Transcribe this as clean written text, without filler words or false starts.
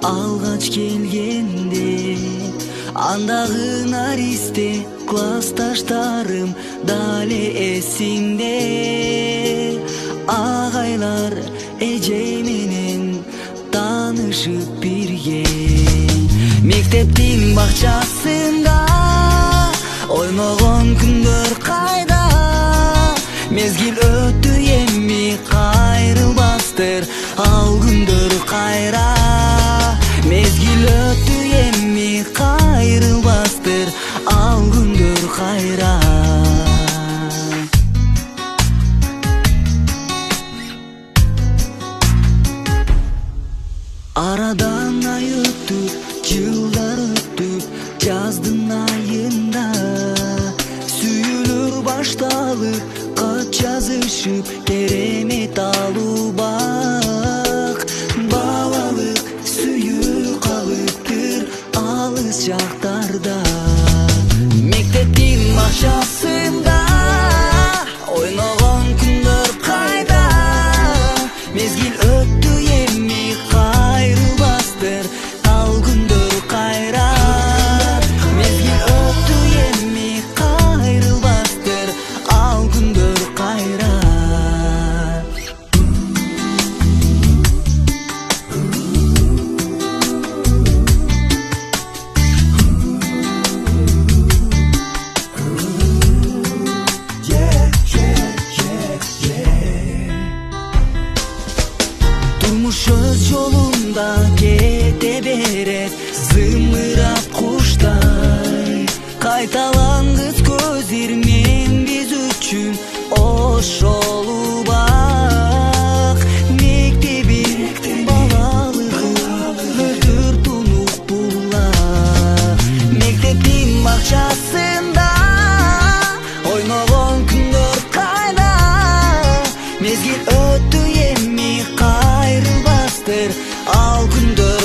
алгач келгенде, андагы наристе классташтарым дале эсимде. Агайлар эжей менен таанышып бирген, мектептин бакчасында ойногон күндөр кайда. Мезгил өттү эми кайрылбастыр ал күндөр кайра. Мезгил өттү эми кайрылбастыр ал күндөр кайра. Арадан ай өтүп, жылдар өтүп, жаздын айында сүйүлүр башталып, кат жазышып, керемет алуу бак. Балалык сүйүү калыптыр алыс жактарда. Мектептин бакчасында ойногон күндөр кайда. Мезгил өттү эми кайрылбастыр ал күндөр кайра. Мезгил өттү эми кайрылбастыр ал күндөр кайра. Турмуш өз жолунда кете берет, зымырап куштай. Кайталангыс көз ирмен биз үчүн ошол убак. Мектебин балалыгы өтүр тунук булак. Мектептин бакчасында ойногон күндөр кайда. Мезгил өттү эми кайрылбастыр ал күндөр